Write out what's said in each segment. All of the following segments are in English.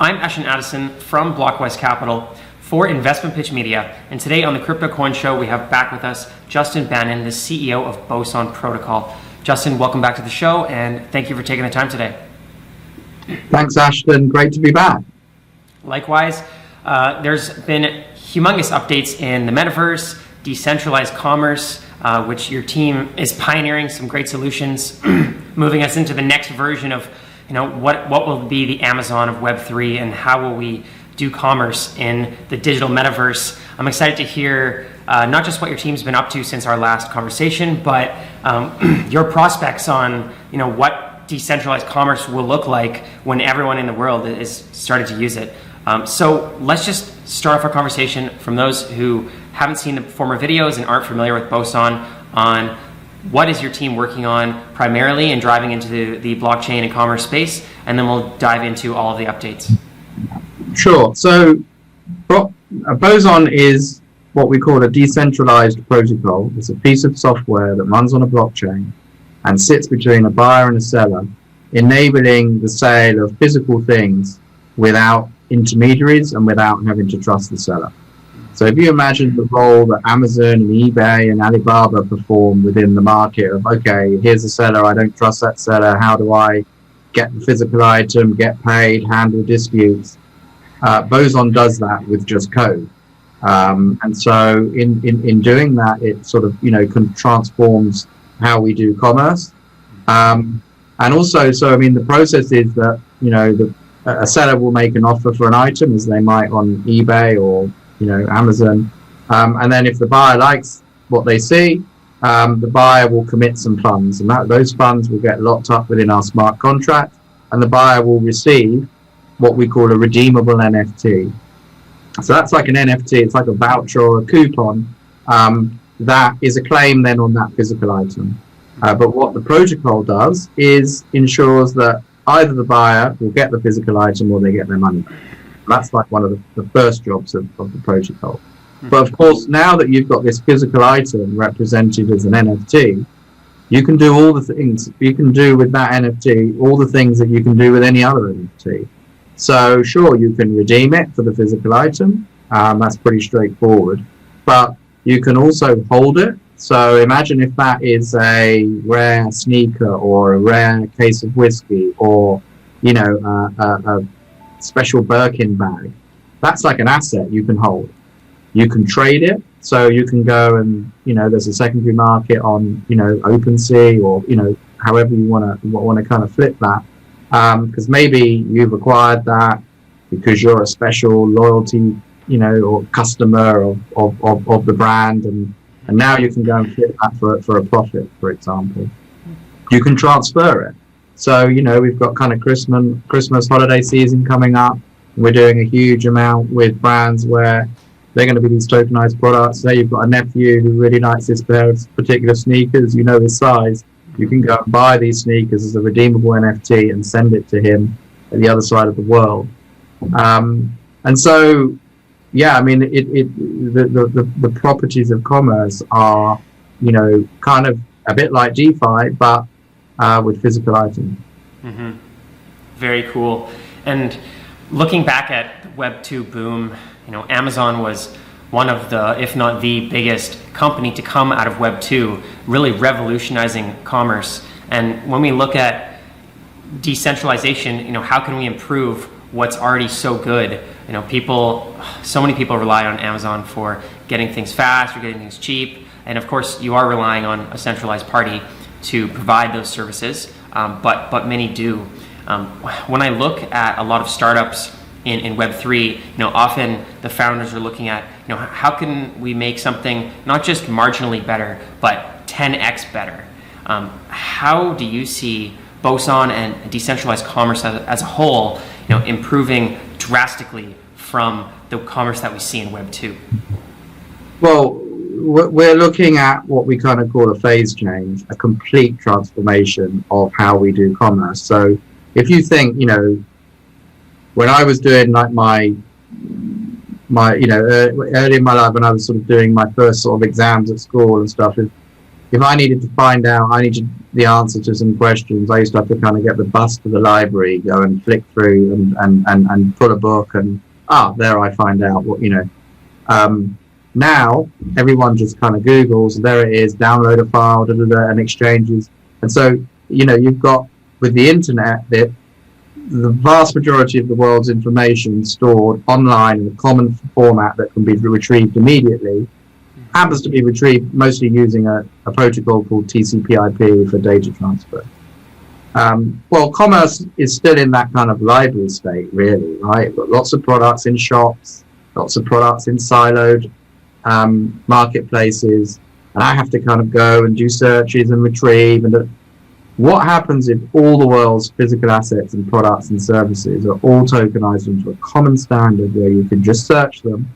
I'm Ashton Addison from Blockwise Capital for Investment Pitch Media, and today on the Crypto Coin Show we have back with us Justin Banon, the CEO of Boson Protocol. Justin, welcome back to the show, and thank you for taking the time today. Thanks, Ashton. Great to be back. Likewise, there's been humongous updates in the Metaverse, Decentralized Commerce, which your team is pioneering some great solutions, moving us into the next version of what will be the Amazon of Web3 and how will we do commerce in the digital metaverse. I'm excited to hear not just what your team's been up to since our last conversation, but your prospects on what decentralized commerce will look like when everyone in the world is starting to use it. So let's just start off our conversation from those who haven't seen the former videos and aren't familiar with Boson on what is your team working on primarily and driving into the blockchain and commerce space, and then we'll dive into all of the updates. Sure. So Boson is what we call a decentralized protocol. It's a piece of software that runs on a blockchain and sits between a buyer and a seller, enabling the sale of physical things without intermediaries and without having to trust the seller. So if you imagine the role that Amazon and eBay and Alibaba perform within the market of, okay, here's a seller, I don't trust that seller, how do I get the physical item, get paid, handle disputes? Boson does that with just code. And so in doing that, it sort of, transforms how we do commerce. And also, the process is that, a seller will make an offer for an item as they might on eBay or Amazon, and then if the buyer likes what they see, the buyer will commit some funds, and those funds will get locked up within our smart contract, and the buyer will receive what we call a redeemable NFT. So that's like an NFT, it's like a voucher or a coupon that is a claim then on that physical item. But what the protocol does is ensures that either the buyer will get the physical item or they get their money. That's like one of the first jobs of the protocol. But of course, now that you've got this physical item represented as an NFT, you can do all the things you can do with that NFT, all the things that you can do with any other NFT. So sure, you can redeem it for the physical item. That's pretty straightforward. But you can also hold it. So imagine if that is a rare sneaker or a rare case of whiskey or, a special Birkin bag. That's like an asset you can hold. You can trade it. So you can go and, there's a secondary market on, OpenSea or, however you want to kind of flip that. Because maybe you've acquired that because you're a special loyalty, or customer of the brand. And now you can go and flip that for a profit, for example. You can transfer it. So, we've got kind of Christmas holiday season coming up. We're doing a huge amount with brands where they're going to be these tokenized products. Say you've got a nephew who really likes this pair of particular sneakers, his size. You can go and buy these sneakers as a redeemable NFT and send it to him at the other side of the world. And so, the properties of commerce are, kind of a bit like DeFi, but with physical items. Mm-hmm. Very cool. And looking back at the Web2 boom, Amazon was one of the, if not the biggest company to come out of Web2, really revolutionizing commerce. And when we look at decentralization, how can we improve what's already so good? So many people rely on Amazon for getting things fast or getting things cheap. And of course, you are relying on a centralized party to provide those services, but many do. When I look at a lot of startups in Web3, often the founders are looking at, how can we make something not just marginally better, but 10x better? How do you see Boson and decentralized commerce as a whole, improving drastically from the commerce that we see in Web2? Well, we're looking at what we kind of call a phase change, a complete transformation of how we do commerce. So if you think, when I was doing like my early in my life, when I was sort of doing my first sort of exams at school and stuff, if I needed to find out, I needed the answer to some questions, I used to have to kind of get the bus to the library, go and flick through and pull a book, and there I find out what, now everyone just kind of Googles, there it is, download a file, and exchanges. And so, you've got, with the internet, that the vast majority of the world's information stored online in a common format that can be retrieved immediately, happens to be retrieved mostly using a protocol called TCP/IP for data transfer. Well, commerce is still in that kind of library state, really, right? You've got lots of products in shops, lots of products in siloed marketplaces, and I have to kind of go and do searches and retrieve. And what happens if all the world's physical assets and products and services are all tokenized into a common standard where you can just search them,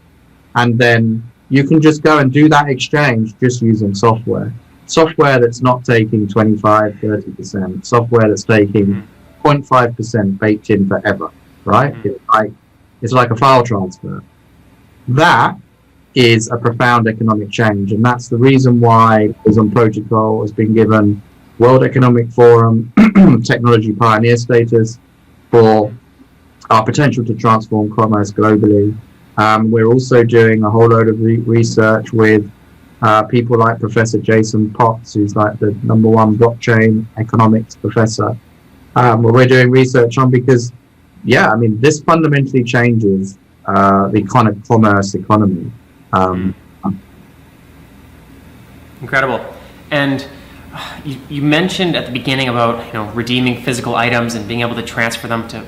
and then you can just go and do that exchange just using software that's not taking 25-30%, software that's taking 0.5% baked in forever, right? It's like a file transfer. That is a profound economic change, and that's the reason why Boson Protocol has been given World Economic Forum technology pioneer status for our potential to transform commerce globally. We're also doing a whole load of research with people like Professor Jason Potts, who's like the #1 blockchain economics professor. Where we're doing research on, because, this fundamentally changes the kind of commerce economy. Incredible. And you mentioned at the beginning about redeeming physical items and being able to transfer them to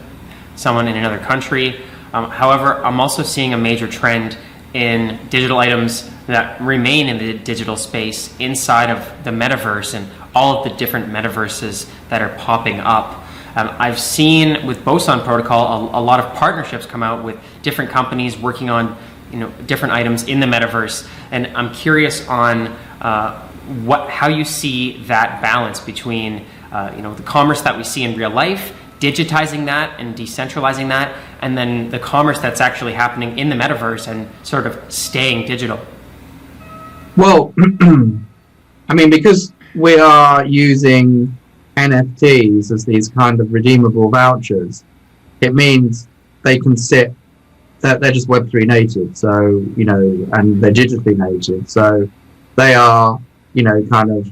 someone in another country. However, I'm also seeing a major trend in digital items that remain in the digital space inside of the metaverse and all of the different metaverses that are popping up. I've seen with Boson Protocol a lot of partnerships come out with different companies working on different items in the metaverse, and I'm curious on how you see that balance between the commerce that we see in real life, digitizing that and decentralizing that, and then the commerce that's actually happening in the metaverse and sort of staying digital. Well, because we are using NFTs as these kind of redeemable vouchers, it means they can sit, they're just Web3 native, so, and they're digitally native, so they are, kind of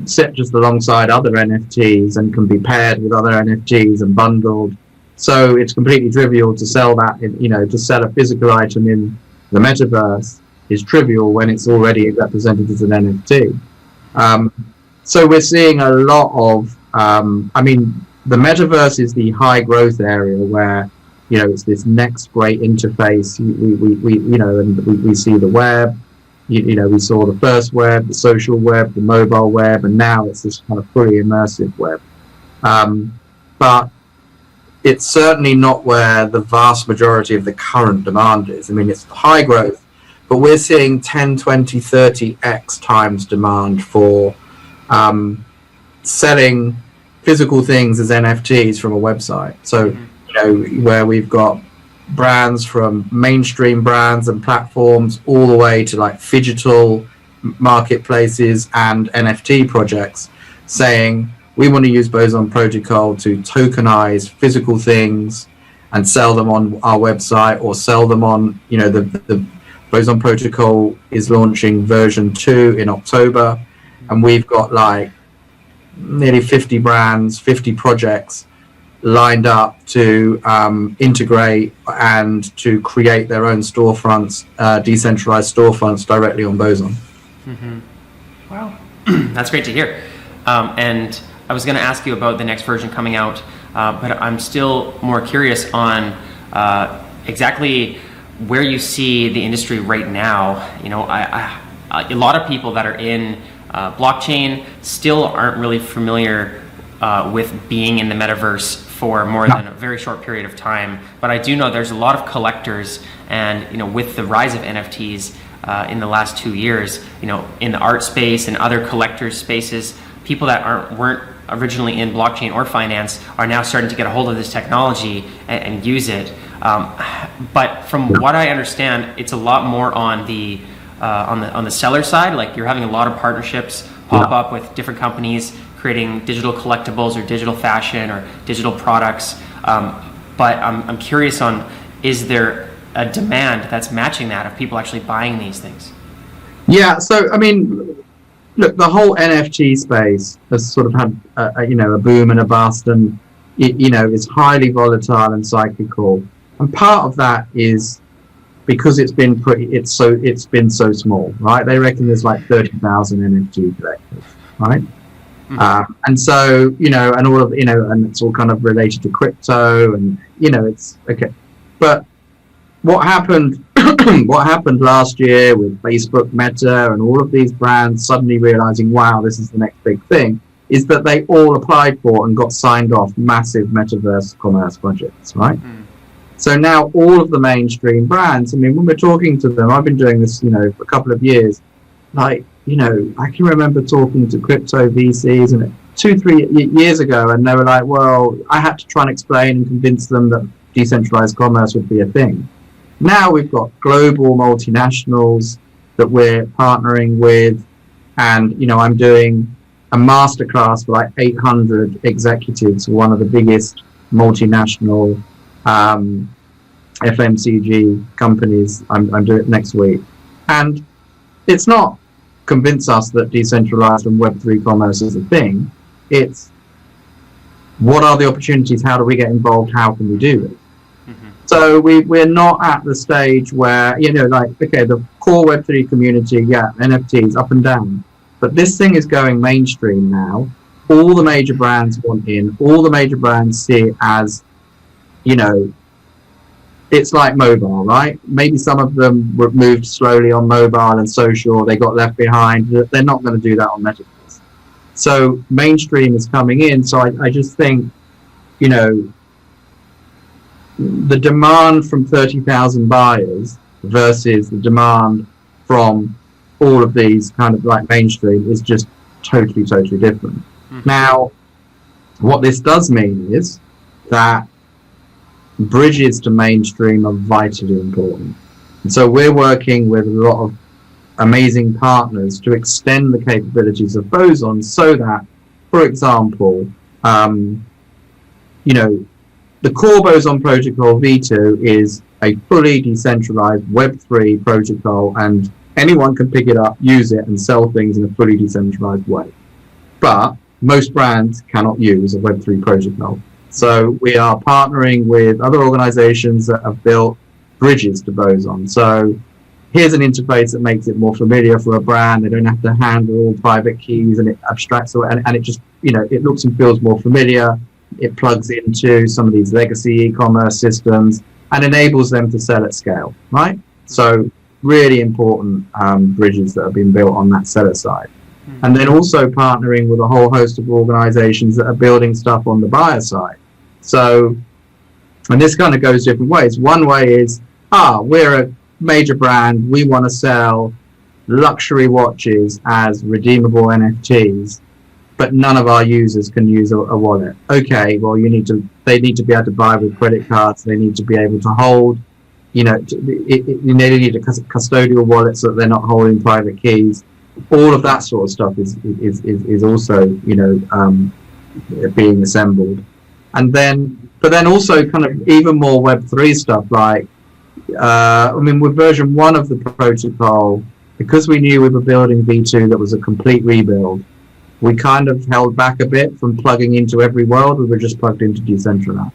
sit just alongside other NFTs and can be paired with other NFTs and bundled. So it's completely trivial to sell that, to sell a physical item in the metaverse is trivial when it's already represented as an NFT. So we're seeing a lot of, the metaverse is the high growth area where, it's this next great interface. We see the web. We saw the first web, the social web, the mobile web, and now it's this kind of fully immersive web. But it's certainly not where the vast majority of the current demand is. It's high growth, but we're seeing 10, 20, 30x times demand for selling physical things as NFTs from a website. So, where we've got brands from mainstream brands and platforms all the way to like phygital marketplaces and NFT projects saying we want to use Boson Protocol to tokenize physical things and sell them on our website or sell them on, the Boson Protocol is launching version 2 in October, and we've got like nearly 50 brands, 50 projects lined up to integrate and to create their own storefronts, decentralized storefronts directly on Boson. Mm-hmm. Wow, that's great to hear. And I was going to ask you about the next version coming out, but I'm still more curious on exactly where you see the industry right now. A lot of people that are in blockchain still aren't really familiar with being in the metaverse for more than a very short period of time. But I do know there's a lot of collectors, and with the rise of NFTs in the last 2 years, in the art space and other collectors spaces, people that weren't originally in blockchain or finance are now starting to get a hold of this technology and use it. But from what I understand, it's a lot more on the seller side. Like, you're having a lot of partnerships pop up with different companies creating digital collectibles or digital fashion or digital products. But I'm curious on, is there a demand that's matching that of people actually buying these things? Yeah, so I mean, look, the whole NFT space has sort of had a boom and a bust, and it's highly volatile and cyclical. And part of that is because it's been so small, right? They reckon there's like 30,000 NFT collectors, right? Mm-hmm. And so and all of and it's all kind of related to crypto, and it's okay. But what happened what happened last year with Facebook, Meta, and all of these brands suddenly realizing, wow, this is the next big thing, is that they all applied for and got signed off massive Metaverse commerce budgets, right? So now all of the mainstream brands, I mean, when we're talking to them, I've been doing this, for a couple of years, like, I can remember talking to crypto VCs and 2-3 years ago, and they were like, well, I had to try and explain and convince them that decentralized commerce would be a thing. Now we've got global multinationals that we're partnering with, and I'm doing a masterclass for like 800 executives for one of the biggest multinational FMCG companies. I'm doing it next week, and it's not convince us that decentralized and Web3 commerce is a thing. It's what are the opportunities? How do we get involved? How can we do it? So we're not at the stage where, okay, the core Web3 community, NFTs up and down. But this thing is going mainstream now. All the major brands want in. All the major brands see it as, it's like mobile, right? Maybe some of them were moved slowly on mobile and social. They got left behind. They're not going to do that on Metaverse. So mainstream is coming in. So I just think, the demand from 30,000 buyers versus the demand from all of these kind of like mainstream is just totally different. Now, what this does mean is that bridges to mainstream are vitally important. And so we're working with a lot of amazing partners to extend the capabilities of Boson so that, for example, the core Boson protocol V2 is a fully decentralized Web3 protocol, and anyone can pick it up, use it, and sell things in a fully decentralized way. But most brands cannot use a Web3 protocol. So we are partnering with other organizations that have built bridges to Boson. So here's an interface that makes it more familiar for a brand. They don't have to handle all private keys, and it abstracts, and it just, it looks and feels more familiar. It plugs into some of these legacy e-commerce systems and enables them to sell at scale, right? So really important bridges that have been built on that seller side. And then also partnering with a whole host of organizations that are building stuff on the buyer side. So, and this kind of goes different ways. One way is, we're a major brand. We want to sell luxury watches as redeemable NFTs, but none of our users can use a wallet. Okay, well, they need to be able to buy with credit cards. They need to be able to hold, they need a custodial wallet so that they're not holding private keys. All of that sort of stuff is also, being assembled. But then also kind of even more Web3 stuff, like, with version 1 of the protocol, because we knew we were building V2 that was a complete rebuild, we kind of held back a bit from plugging into every world. We were just plugged into decentralized.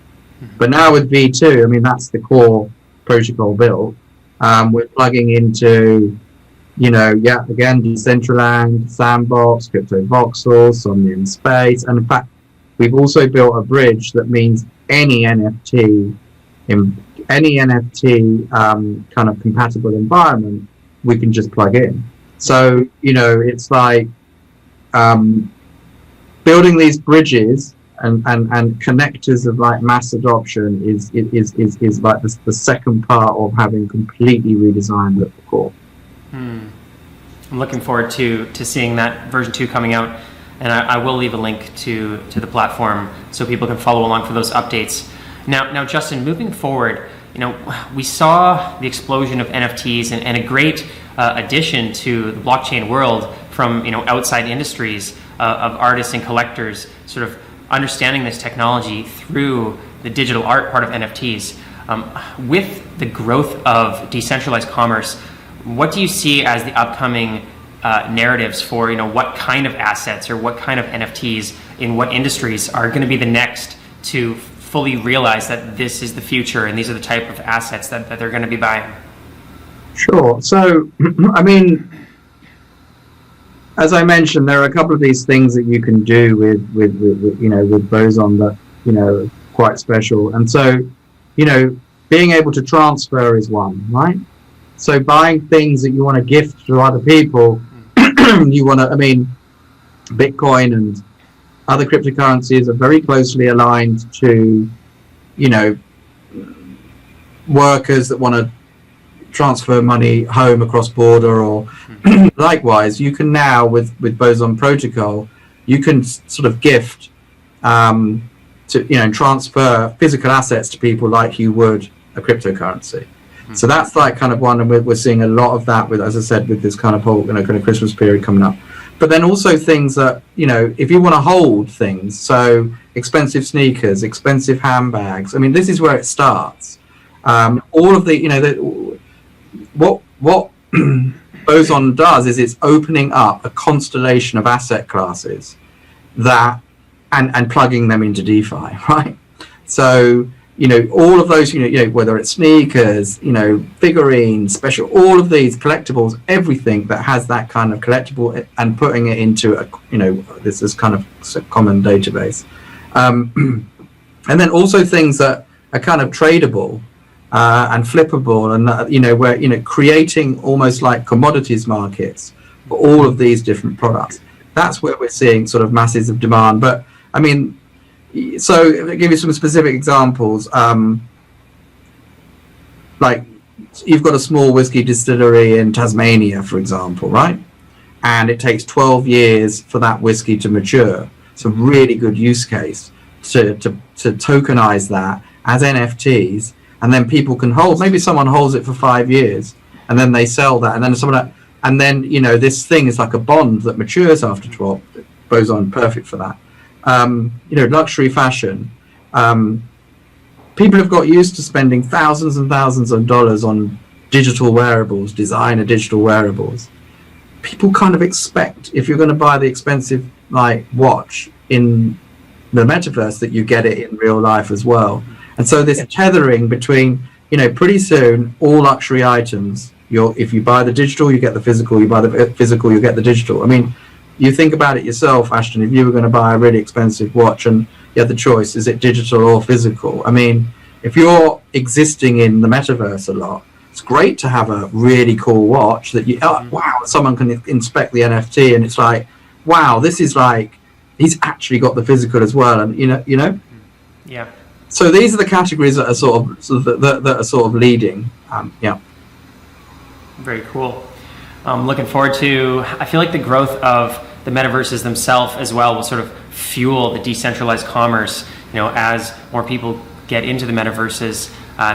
But now with V2, that's the core protocol built. We're plugging into, again, Decentraland, Sandbox, Crypto Voxel, Somnium Space. And in fact, we've also built a bridge that means any NFT kind of compatible environment, we can just plug in. So, it's like, building these bridges and connectors of like mass adoption is like the second part of having completely redesigned the core. I'm looking forward to seeing that version 2 coming out, and I will leave a link to the platform so people can follow along for those updates. Now, Justin, moving forward, we saw the explosion of NFTs and a great addition to the blockchain world from outside industries of artists and collectors sort of understanding this technology through the digital art part of NFTs. With the growth of decentralized commerce, what do you see as the upcoming narratives for what kind of assets or what kind of NFTs in what industries are going to be the next to fully realize that this is the future and these are the type of assets that they're going to be buying? Sure. So, I mean, as I mentioned, there are a couple of these things that you can do with Boson that are quite special, and so being able to transfer is one, right? So buying things that you want to gift to other people, Bitcoin and other cryptocurrencies are very closely aligned to, workers that want to transfer money home across border, or likewise, you can now with Boson protocol, you can sort of gift to transfer physical assets to people like you would a cryptocurrency. So that's like kind of one, and we're seeing a lot of that with, as I said, with this kind of whole kind of Christmas period coming up. But then also things that if you want to hold things, so expensive sneakers, expensive handbags. I mean, this is where it starts. All of the what Boson does is it's opening up a constellation of asset classes that and plugging them into DeFi, right? So all of those, whether it's sneakers, figurines, special, all of these collectibles, everything that has that kind of collectible, and putting it into this kind of common database, and then also things that are kind of tradable and flippable, and where creating almost like commodities markets for all of these different products. That's where we're seeing sort of masses of demand. But I mean, so I'll give you some specific examples. Like you've got a small whiskey distillery in Tasmania, for example, right? And it takes 12 years for that whiskey to mature. It's a really good use case to tokenize that as NFTs, and then people can hold. Maybe someone holds it for 5 years, and then they sell that, and then someone, and then this thing is like a bond that matures after 12. Boson, perfect for that. Luxury fashion. People have got used to spending thousands and thousands of dollars on digital wearables, designer digital wearables. People kind of expect, if you're going to buy the expensive watch in the metaverse, that you get it in real life as well. And so this tethering between, pretty soon all luxury items, if you buy the digital, you get the physical. You buy the physical, you get the digital. I mean, you think about it yourself, Ashton. If you were going to buy a really expensive watch and you had the choice, is it digital or physical? I mean, if you're existing in the metaverse a lot, it's great to have a really cool watch that wow, someone can inspect the NFT and it's like, wow, this is like, he's actually got the physical as well. And Yeah. So these are the categories that are sort of leading. Yeah. Very cool. Looking forward to, I feel like the growth of the metaverses themselves as well will sort of fuel the decentralized commerce. As more people get into the metaverses,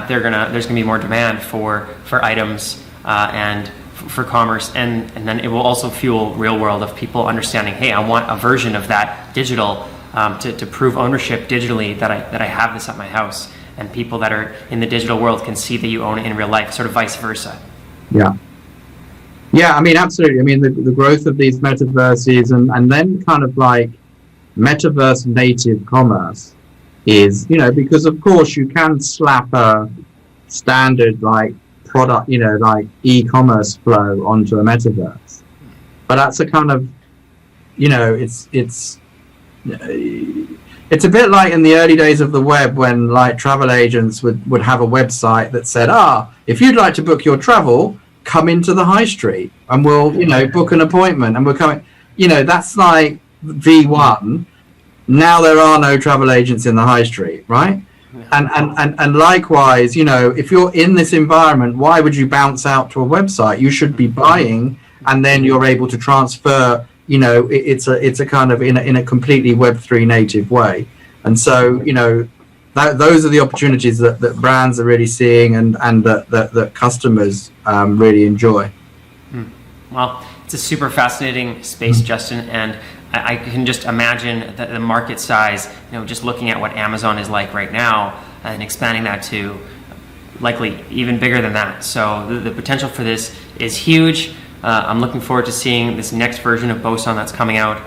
there's gonna be more demand for items and for commerce, and then it will also fuel real world of people understanding, hey, I want a version of that digital to prove ownership digitally that I have this at my house, and people that are in the digital world can see that you own it in real life, sort of vice versa. Yeah. Yeah, I mean, absolutely. I mean, the growth of these metaverses and then kind of like metaverse native commerce is, because of course you can slap a standard like product, like e-commerce flow onto a metaverse. But that's a kind of, it's a bit like in the early days of the web when like travel agents would have a website that said, if you'd like to book your travel, come into the high street and we'll book an appointment and we're coming. That's like V1. Now there are no travel agents in the high street, right? And likewise, if you're in this environment, why would you bounce out to a website? You should be buying, and then you're able to transfer. It's a kind of in a completely Web3 native way. And so those are the opportunities that brands are really seeing and that customers really enjoy. Well, It's a super fascinating space, Justin, and I can just imagine the market size, just looking at what Amazon is like right now and expanding that to likely even bigger than that. So the potential for this is huge. I'm looking forward to seeing this next version of Boson that's coming out.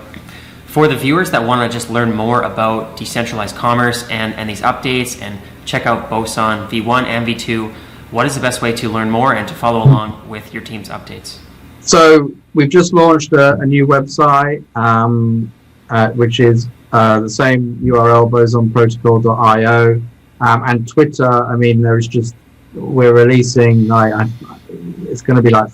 For the viewers that want to just learn more about decentralized commerce and these updates and check out Boson V1 and V2, what is the best way to learn more and to follow along with your team's updates? So we've just launched a new website, which is the same URL, bosonprotocol.io, and Twitter. I mean, we're releasing, it's going to be like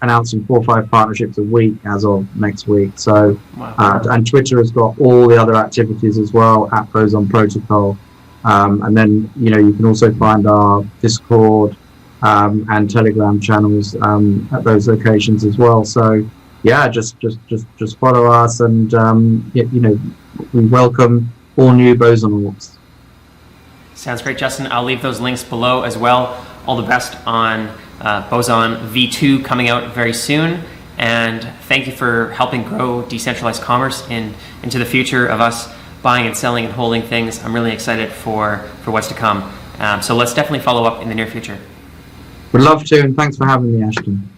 announcing 4 or 5 partnerships a week as of next week. So, wow. And Twitter has got all the other activities as well at Boson Protocol. And then, you can also find our Discord and Telegram channels at those locations as well. So, yeah, just follow us, and we welcome all new Boson orgs. Sounds great, Justin. I'll leave those links below as well. All the best on Boson V2 coming out very soon. And thank you for helping grow decentralized commerce into the future of us buying and selling and holding things. I'm really excited for what's to come. So let's definitely follow up in the near future. Would love to, and thanks for having me, Ashton.